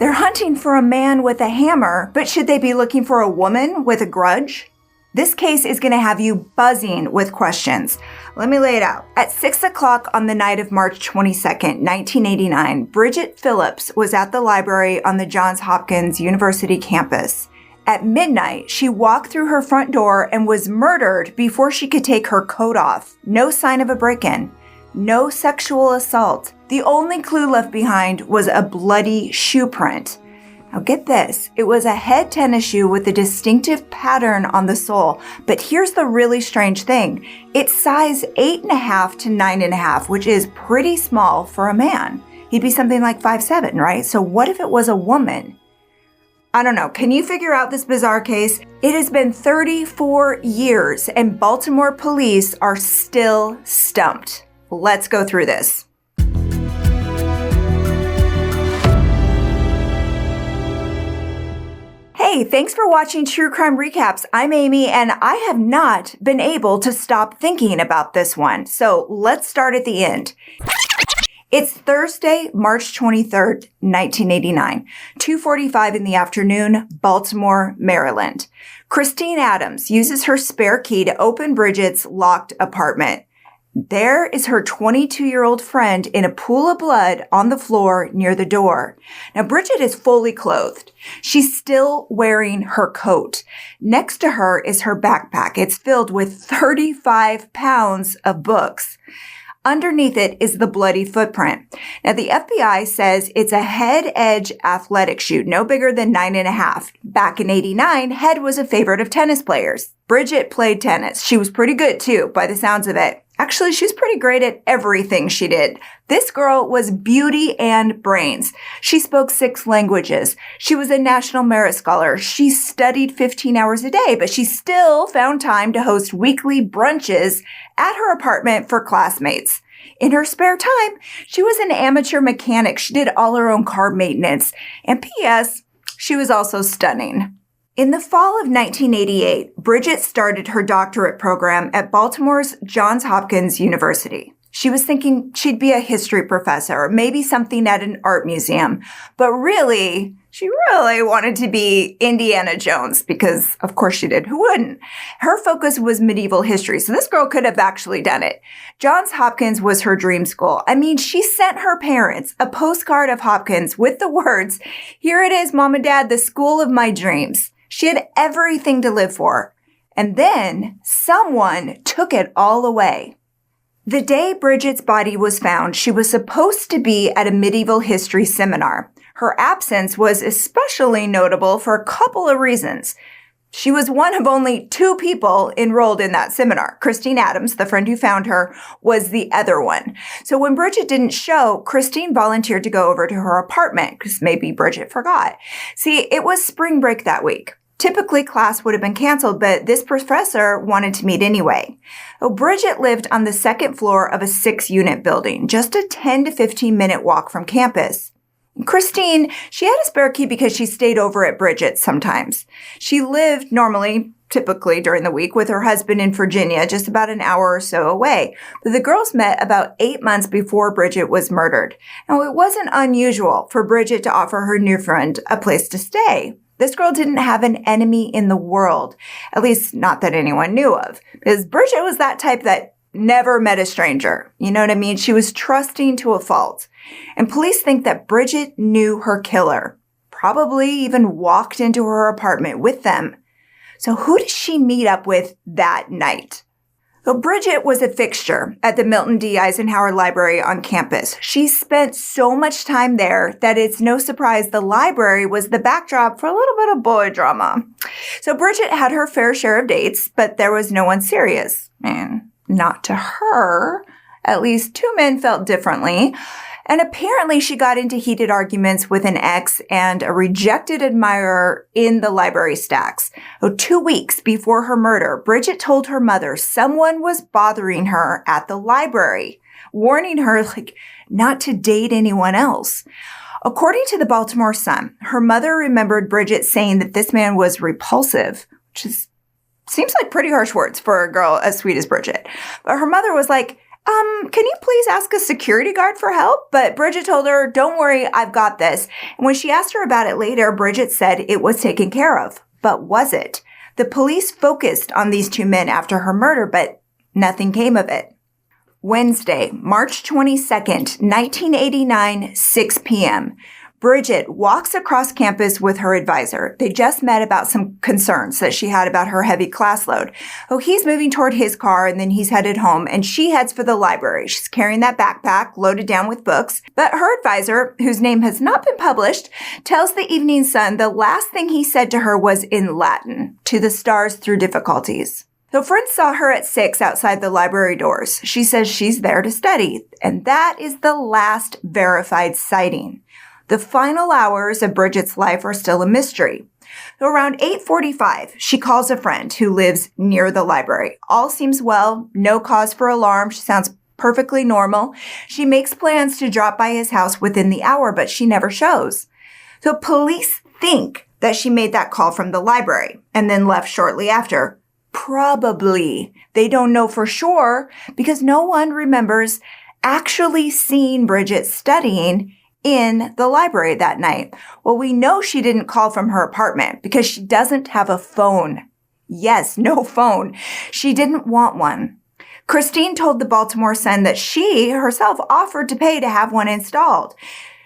They're hunting for a man with a hammer, but should they be looking for a woman with a grudge? This case is going to have you buzzing with questions. Let me lay it out. At 6 o'clock on the night of March 22nd, 1989, Bridget Phillips was at the library on the Johns Hopkins University campus. At midnight, she walked through her front door and was murdered before she could take her coat off. No sign of a break-in. No sexual assault. The only clue left behind was a bloody shoe print. Now get this, it was a head tennis shoe with a distinctive pattern on the sole. But here's the really strange thing. It's size 8.5 to 9.5, which is pretty small for a man. He'd be something like 5'7", right? So what if it was a woman? I don't know. Can you figure out this bizarre case? It has been 34 years and Baltimore police are still stumped. Let's go through this. Hey, thanks for watching True Crime Recaps. I'm Amy, and I have not been able to stop thinking about this one. So let's start at the end. It's Thursday, March 23rd, 1989, 2:45 in the afternoon, Baltimore, Maryland. Christine Adams uses her spare key to open Bridget's locked apartment. There is her 22-year-old friend in a pool of blood on the floor near the door. Now, Bridget is fully clothed. She's still wearing her coat. Next to her is her backpack. It's filled with 35 pounds of books. Underneath it is the bloody footprint. Now, the FBI says it's a head edge athletic shoe, no bigger than 9.5. Back in '89, head was a favorite of tennis players. Bridget played tennis. She was pretty good too, by the sounds of it. Actually, she was pretty great at everything she did. This girl was beauty and brains. She spoke 6 languages. She was a National Merit Scholar. She studied 15 hours a day, but she still found time to host weekly brunches at her apartment for classmates. In her spare time, she was an amateur mechanic. She did all her own car maintenance. And P.S., she was also stunning. In the fall of 1988, Bridget started her doctorate program at Baltimore's Johns Hopkins University. She was thinking she'd be a history professor, or maybe something at an art museum. But really, she really wanted to be Indiana Jones because, of course she did. Who wouldn't? Her focus was medieval history, so this girl could have actually done it. Johns Hopkins was her dream school. I mean, she sent her parents a postcard of Hopkins with the words, "Here it is, Mom and Dad, the school of my dreams." She had everything to live for. And then someone took it all away. The day Bridget's body was found, she was supposed to be at a medieval history seminar. Her absence was especially notable for a couple of reasons. She was one of only 2 people enrolled in that seminar. Christine Adams, the friend who found her, was the other one. So when Bridget didn't show, Christine volunteered to go over to her apartment because maybe Bridget forgot. See, it was spring break that week. Typically, class would have been canceled, but this professor wanted to meet anyway. So Bridget lived on the 2nd floor of a 6-unit building, just a 10 to 15-minute walk from campus. Christine, she had a spare key because she stayed over at Bridget's sometimes. She lived normally, typically during the week, with her husband in Virginia, just about an hour or so away. But the girls met about 8 months before Bridget was murdered. Now, it wasn't unusual for Bridget to offer her new friend a place to stay. This girl didn't have an enemy in the world, at least not that anyone knew of, because Bridget was that type that never met a stranger. You know what I mean? She was trusting to a fault. And police think that Bridget knew her killer, probably even walked into her apartment with them. So who did she meet up with that night? Well, Bridget was a fixture at the Milton D. Eisenhower Library on campus. She spent so much time there that it's no surprise the library was the backdrop for a little bit of boy drama. So Bridget had her fair share of dates, but there was no one serious. And not to her. At least 2 men felt differently. And apparently she got into heated arguments with an ex and a rejected admirer in the library stacks. 2 weeks before her murder, Bridget told her mother someone was bothering her at the library, warning her not to date anyone else. According to the Baltimore Sun, her mother remembered Bridget saying that this man was repulsive, which seems like pretty harsh words for a girl as sweet as Bridget. But her mother was like, Can you please ask a security guard for help? But Bridget told her, don't worry, I've got this. And when she asked her about it later, Bridget said it was taken care of. But was it? The police focused on these two men after her murder, but nothing came of it. Wednesday, March 22nd, 1989, 6 p.m. Bridget walks across campus with her advisor. They just met about some concerns that she had about her heavy class load. Oh, he's moving toward his car and then he's headed home and she heads for the library. She's carrying that backpack loaded down with books. But her advisor, whose name has not been published, tells the Evening Sun the last thing he said to her was in Latin, "To the stars through difficulties." So friends saw her at 6 outside the library doors. She says she's there to study. And that is the last verified sighting. The final hours of Bridget's life are still a mystery. So around 8:45, she calls a friend who lives near the library. All seems well, no cause for alarm. She sounds perfectly normal. She makes plans to drop by his house within the hour, but she never shows. So police think that she made that call from the library and then left shortly after. Probably. They don't know for sure because no one remembers actually seeing Bridget studying in the library that night. Well, we know she didn't call from her apartment because she doesn't have a phone. Yes, no phone. She didn't want one. Christine told the Baltimore Sun that she herself offered to pay to have one installed.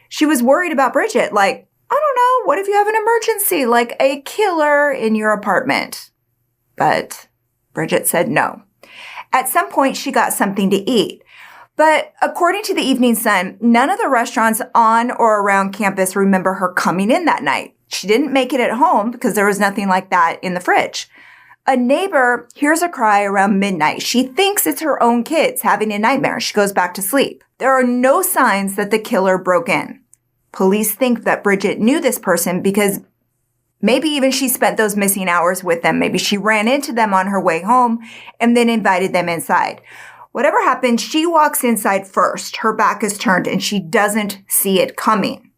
She was worried about Bridget, like, I don't know, what if you have an emergency, like a killer in your apartment? But Bridget said no. At some point, she got something to eat. But according to the Evening Sun, none of the restaurants on or around campus remember her coming in that night. She didn't make it at home because there was nothing like that in the fridge. A neighbor hears a cry around midnight. She thinks it's her own kids having a nightmare. She goes back to sleep. There are no signs that the killer broke in. Police think that Bridget knew this person because maybe even she spent those missing hours with them. Maybe she ran into them on her way home and then invited them inside. Whatever happened, she walks inside first. Her back is turned and she doesn't see it coming.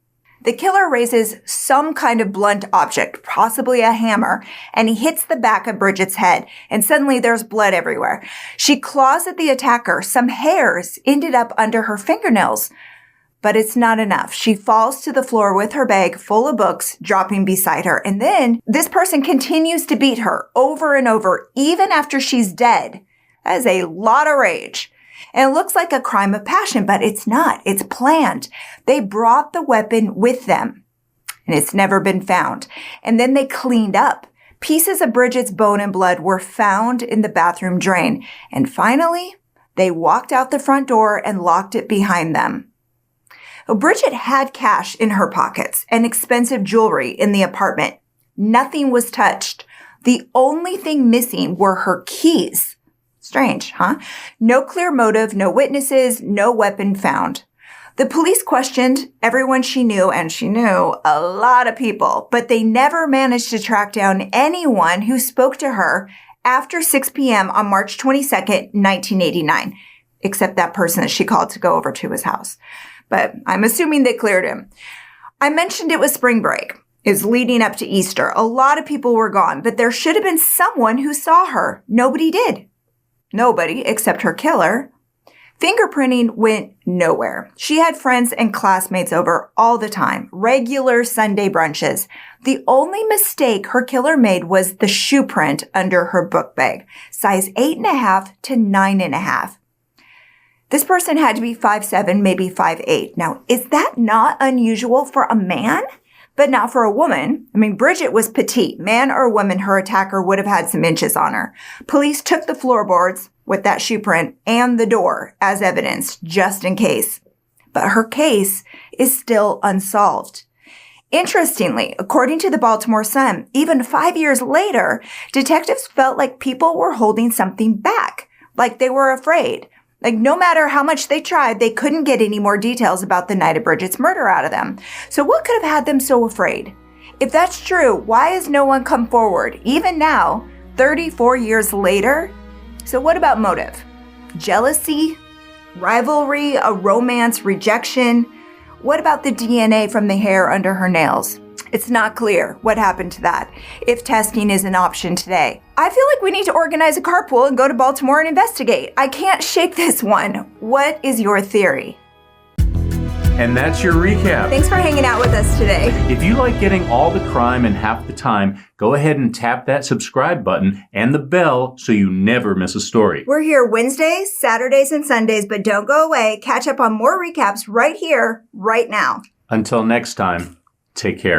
The killer raises some kind of blunt object, possibly a hammer, and he hits the back of Bridget's head, and suddenly there's blood everywhere. She claws at the attacker. Some hairs ended up under her fingernails. But it's not enough. She falls to the floor with her bag full of books dropping beside her. And then this person continues to beat her over and over, even after she's dead. That is a lot of rage. And it looks like a crime of passion, but it's not. It's planned. They brought the weapon with them, and it's never been found. And then they cleaned up. Pieces of Bridget's bone and blood were found in the bathroom drain. And finally, they walked out the front door and locked it behind them. Bridget had cash in her pockets and expensive jewelry in the apartment. Nothing was touched. The only thing missing were her keys. Strange, huh? No clear motive, no witnesses, no weapon found. The police questioned everyone she knew, and she knew a lot of people, but they never managed to track down anyone who spoke to her after 6 p.m. on March 22nd, 1989, except that person that she called to go over to his house. But I'm assuming they cleared him. I mentioned it was spring break. It was leading up to Easter. A lot of people were gone, but there should have been someone who saw her. Nobody did. Nobody except her killer. Fingerprinting went nowhere. She had friends and classmates over all the time, regular Sunday brunches. The only mistake her killer made was the shoe print under her book bag, size 8.5 to 9.5. This person had to be 5'7", maybe 5'8". Now, is that not unusual for a man? But not for a woman. I mean, Bridget was petite. Man or woman, her attacker would have had some inches on her. Police took the floorboards with that shoe print and the door as evidence, just in case. But her case is still unsolved. Interestingly, according to the Baltimore Sun, even 5 years later, detectives felt like people were holding something back, like they were afraid. Like no matter how much they tried, they couldn't get any more details about the night of Bridget's murder out of them. So what could have had them so afraid? If that's true, why has no one come forward, even now, 34 years later? So what about motive? Jealousy? Rivalry? A romance? Rejection? What about the DNA from the hair under her nails? It's not clear what happened to that, if testing is an option today. I feel like we need to organize a carpool and go to Baltimore and investigate. I can't shake this one. What is your theory? And that's your recap. Thanks for hanging out with us today. If you like getting all the crime in half the time, go ahead and tap that subscribe button and the bell so you never miss a story. We're here Wednesdays, Saturdays, and Sundays, but don't go away. Catch up on more recaps right here, right now. Until next time, take care.